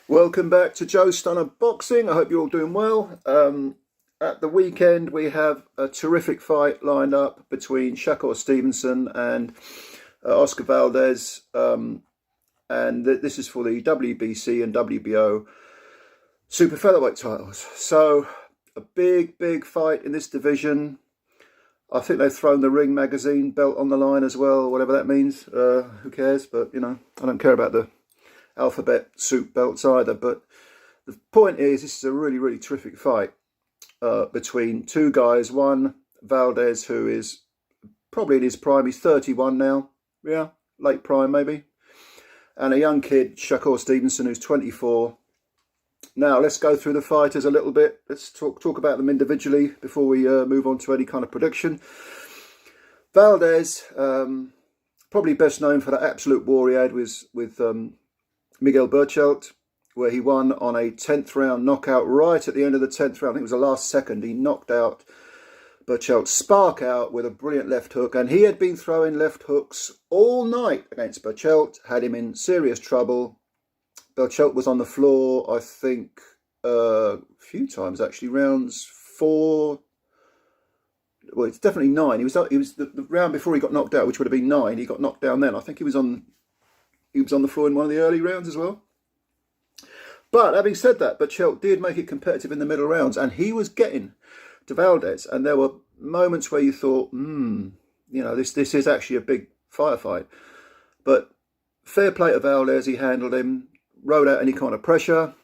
Welcome back to Joe Stunner Boxing. I hope you're all doing well. At the weekend, we have a terrific fight lined up between Shakur Stevenson and OSCAR VALDEZ. This is for the WBC and WBO super featherweight titles. So, a big fight in this division. I think they've thrown the Ring magazine belt on the line as well, whatever that means. Who cares? But, I don't care about the alphabet soup belts either. But the point is, this is a really terrific fight between two guys. One, VALDEZ, who is probably in his prime. He's 31 now. Yeah, late prime maybe. And a young kid, Shakur Stevenson, who's 24. Now, let's go through the fighters a little bit. Let's talk about them individually before we move on to any kind of prediction. VALDEZ, probably best known for that absolute war he had with Miguel Berchelt, where he won on a 10th round knockout right at the end of the 10th round. I think it was the last second. He knocked out Berchelt spark out with a brilliant left hook, and he had been throwing left hooks all night against Berchelt, had him in serious trouble. Berchelt was on the floor, I think, a few times actually, rounds 4. Well, it's definitely 9. He was the round before he got knocked out, which would have been 9. He got knocked down then. I think he was on the floor in one of the early rounds as well. But having said that, Berchelt did make it competitive in the middle rounds, and he was getting to VALDEZ, and there were moments where you thought, this is actually a big firefight. But fair play to VALDEZ, he handled him, rode out any kind of pressure,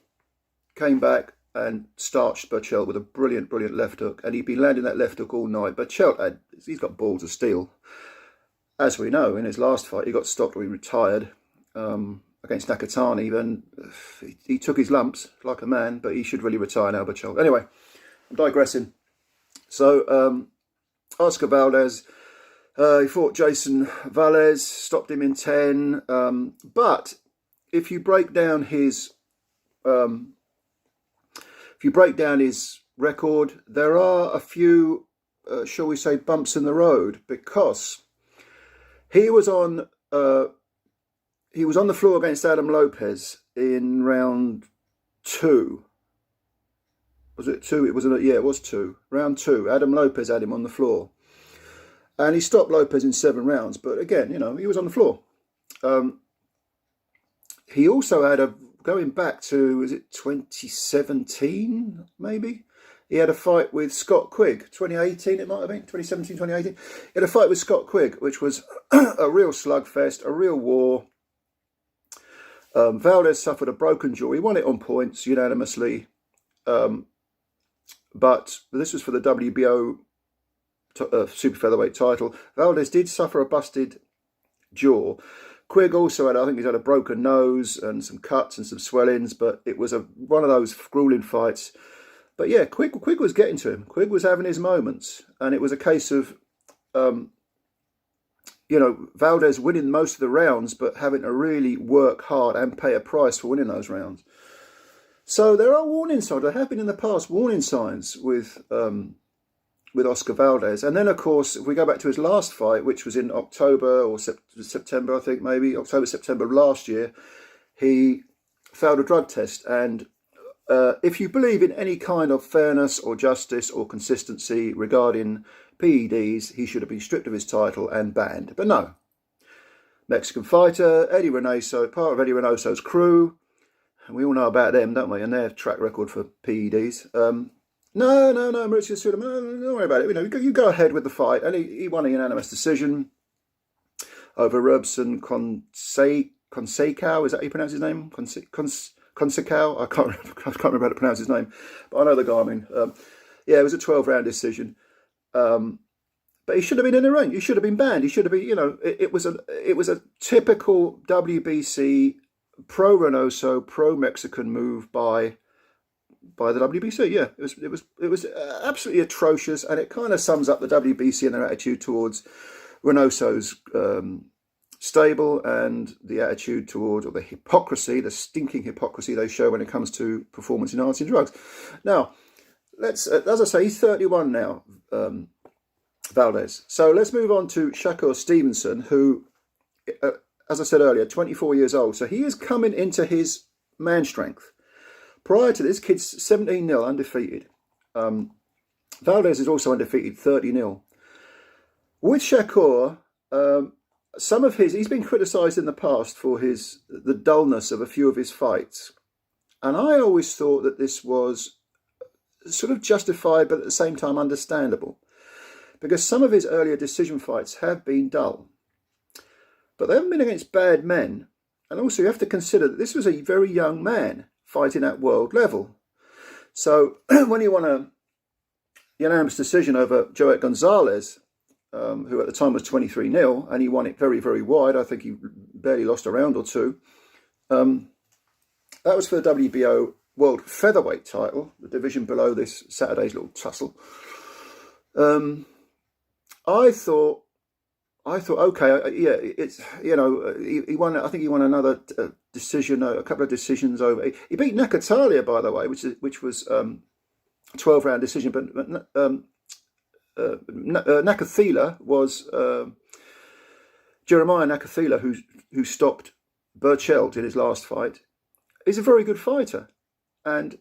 came back and starched Berchelt with a brilliant left hook, and he'd been landing that left hook all night. Berchelt he's got balls of steel. As we know, in his last fight, he got stopped when he retired against Nakatani. Then he took his lumps like a man, but he should really retire now, Berchelt. Anyway, I'm digressing. So, OSCAR VALDEZ, he fought Jason Velez, stopped him in 10. But if you break down his record, there are a few, shall we say, bumps in the road, because he was on the floor against Adam Lopez in round 2. Was it 2? It was 2. Round 2. Adam Lopez had him on the floor, and he stopped Lopez in 7 rounds. But again, he was on the floor. He also had going back to, was it 2017 maybe? He had a fight with Scott Quigg, 2018 it might have been, 2017, 2018. He had a fight with Scott Quigg, which was a real slugfest, a real war. VALDEZ suffered a broken jaw. He won it on points unanimously. But this was for the WBO super featherweight title. VALDEZ did suffer a busted jaw. Quigg also had, I think he's had a broken nose and some cuts and some swellings, but it was one of those grueling fights. But yeah, Quigg was getting to him. Quigg was having his moments, and it was a case of, VALDEZ winning most of the rounds, but having to really work hard and pay a price for winning those rounds. So there are warning signs. There have been in the past warning signs with OSCAR VALDEZ. And then, of course, if we go back to his last fight, which was in October or September, I think maybe, October, September of last year, he failed a drug test. And if you believe in any kind of fairness or justice or consistency regarding PEDs, he should have been stripped of his title and banned. But no. Mexican fighter, Eddie Reynoso, part of Eddie Reynoso's crew. And we all know about them, don't we? And their track record for PEDs. No, Mauricio Sula, don't worry about it. You go ahead with the fight. And he won a unanimous decision over Robson Conceição. Is that how you pronounce his name? Conceição? I can't remember how to pronounce his name. But I know the guy. It was a 12-round decision. But he should have been in the ring. He should have been banned. He should have been, it was a typical WBC pro-Reynoso, pro-Mexican move by the WBC. Yeah, it was absolutely atrocious, and it kind of sums up the WBC and their attitude towards Reynoso's stable, and the attitude towards, or the hypocrisy, the stinking hypocrisy they show when it comes to performance-enhancing drugs. Now, let's, as I say, he's 31 now, VALDEZ. So let's move on to Shakur Stevenson, who, as I said earlier, 24 years old. So he is coming into his man strength. Prior to this, kid's 17-0 undefeated. Valdez is also undefeated 30-0. With Shakur, he's been criticised in the past for the dullness of a few of his fights. And I always thought that this was sort of justified, but at the same time understandable. Because some of his earlier decision fights have been dull. But they haven't been against bad men. And also you have to consider that this was a very young man fighting at world level. So when he won a unanimous decision over Joet Gonzalez, who at the time was 23-0, and he won it very, very wide. I think he barely lost a round or two. That was for the WBO World Featherweight title, the division below this Saturday's little tussle. I thought, okay, yeah, it's, he won. I think he won another decision, a couple of decisions over. He beat Nakatalia, by the way, which was 12-round decision, but Nakathila was Jeremiah Nakathila, who stopped Burchelt in his last fight. He's a very good fighter, and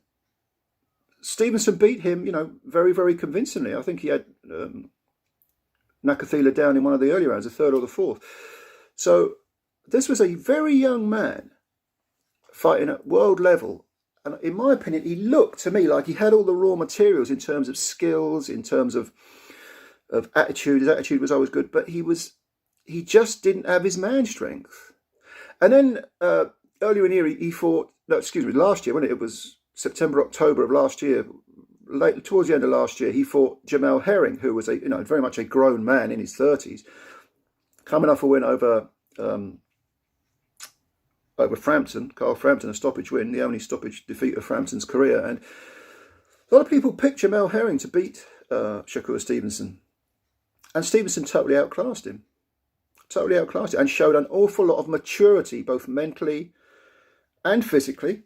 Stevenson beat him, very, very convincingly. I think he had Nakathila down in one of the early rounds, the third or the fourth. So this was a very young man fighting at world level. And in my opinion, he looked to me like he had all the raw materials in terms of skills, in terms of attitude. His attitude was always good, but he just didn't have his man strength. And then earlier in the year, last year, when it was September, October of last year, towards the end of last year, he fought Jamel Herring, who was very much a grown man in his 30s, coming off a win over Frampton, Carl Frampton, a stoppage win, the only stoppage defeat of Frampton's career. And a lot of people picked Jamel Herring to beat Shakur Stevenson. And Stevenson totally outclassed him. And showed an awful lot of maturity, both mentally and physically,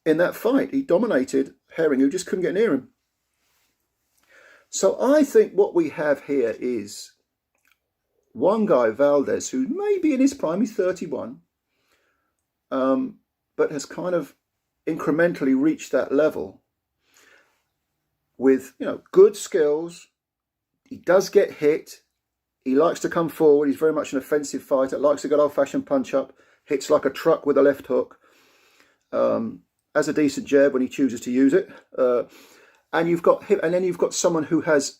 in that fight. He dominated Herring, who just couldn't get near him. So I think what we have here is one guy, Valdez, who may be in his prime, he's 31, but has kind of incrementally reached that level with, good skills. He does get hit. He likes to come forward. He's very much an offensive fighter. Likes a good old-fashioned punch-up. Hits like a truck with a left hook. Has a decent jab when he chooses to use it. And then you've got someone who has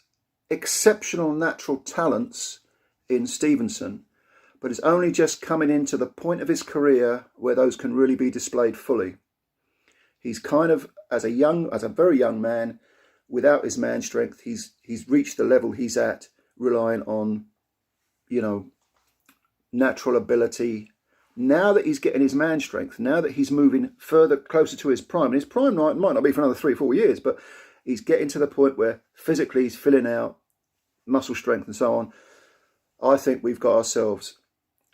exceptional natural talents in Stevenson, but is only just coming into the point of his career where those can really be displayed fully. He's kind of, as a very young man, without his man strength, he's reached the level he's at, relying on, natural ability. Now that he's getting his man strength, now that he's moving further closer to his prime, and his prime might not be for another 3 or 4 years, but he's getting to the point where physically he's filling out muscle strength and so on. I think we've got ourselves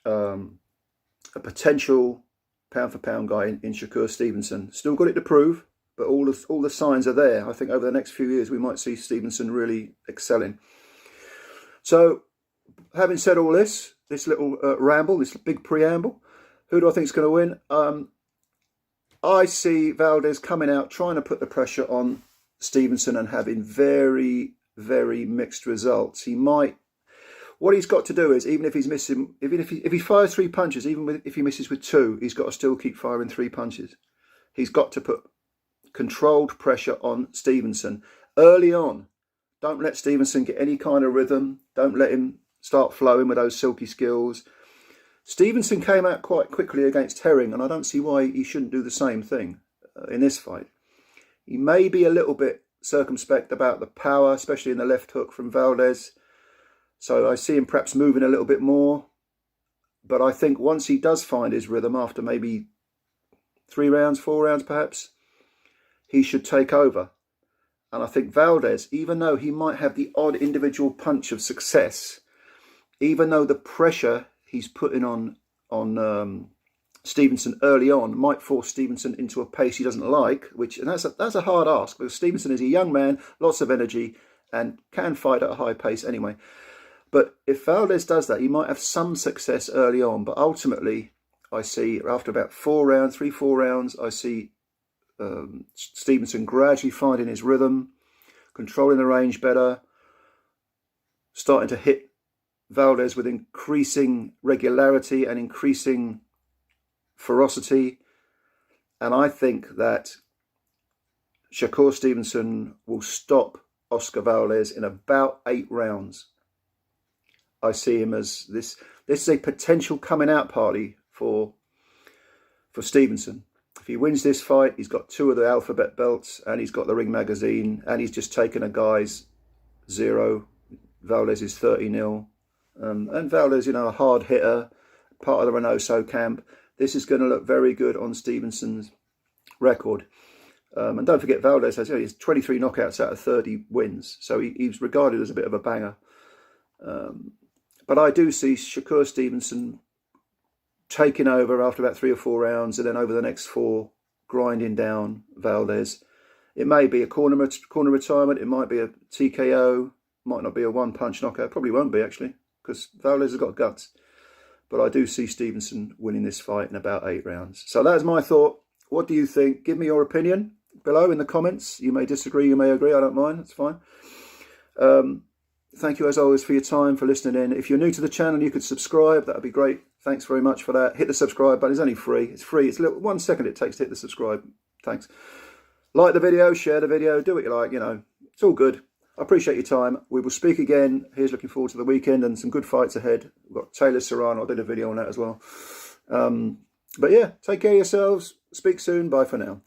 a potential pound-for-pound guy in Shakur Stevenson. Still got it to prove, but all the signs are there. I think over the next few years we might see Stevenson really excelling. So, having said all this little ramble, this big preamble, who do I think is going to win? I see Valdez coming out, trying to put the pressure on Stevenson and having very, very mixed results. What he's got to do is, even if he's missing, if he fires 3 punches, if he misses with 2, he's got to still keep firing 3 punches. He's got to put controlled pressure on Stevenson early on. Don't let Stevenson get any kind of rhythm. Don't let him start flowing with those silky skills. Stevenson came out quite quickly against Herring, and I don't see why he shouldn't do the same thing in this fight. He may be a little bit circumspect about the power, especially in the left hook from Valdez. So I see him perhaps moving a little bit more. But I think once he does find his rhythm, after maybe 3 rounds, 4 rounds perhaps, he should take over. And I think Valdez, even though he might have the odd individual punch of success, even though the pressure he's putting on Stevenson early on might force Stevenson into a pace he doesn't like, and that's a hard ask, because Stevenson is a young man, lots of energy, and can fight at a high pace anyway. But if Valdez does that, he might have some success early on, but ultimately, I see after about 4 rounds, 3-4 rounds, I see Stevenson gradually finding his rhythm, controlling the range better, starting to hit Valdez with increasing regularity and increasing ferocity. And I think that Shakur Stevenson will stop OSCAR VALDEZ in about 8 rounds. I see him as this is a potential coming out party for Stevenson. If he wins this fight, he's got 2 of the alphabet belts, and he's got the Ring magazine, and he's just taken a guy's 0. Valdez is 30-0. And Valdez, you know, a hard hitter, part of the Reynoso camp. This is going to look very good on Stevenson's record. And don't forget, Valdez has 23 knockouts out of 30 wins. So he's regarded as a bit of a banger. But I do see Shakur Stevenson taking over after about 3 or 4 rounds, and then over the next 4, grinding down Valdez. It may be a corner retirement. It might be a TKO. Might not be a one-punch knockout. Probably won't be, actually, because Valdez has got guts. But I do see Stevenson winning this fight in about 8 rounds. So that is my thought. What do you think? Give me your opinion below in the comments. You may disagree, you may agree. I don't mind. That's fine. Thank you, as always, for your time, for listening in. If you're new to the channel, you could subscribe. That would be great. Thanks very much for that. Hit the subscribe button. It's only free. It's free. It's 1 second it takes to hit the subscribe. Thanks. Like the video, share the video, do what you like. You know, it's all good. I appreciate your time. We will speak again. Here's looking forward to the weekend and some good fights ahead. We've got Taylor Serrano. I did a video on that as well. But yeah, take care of yourselves. Speak soon. Bye for now.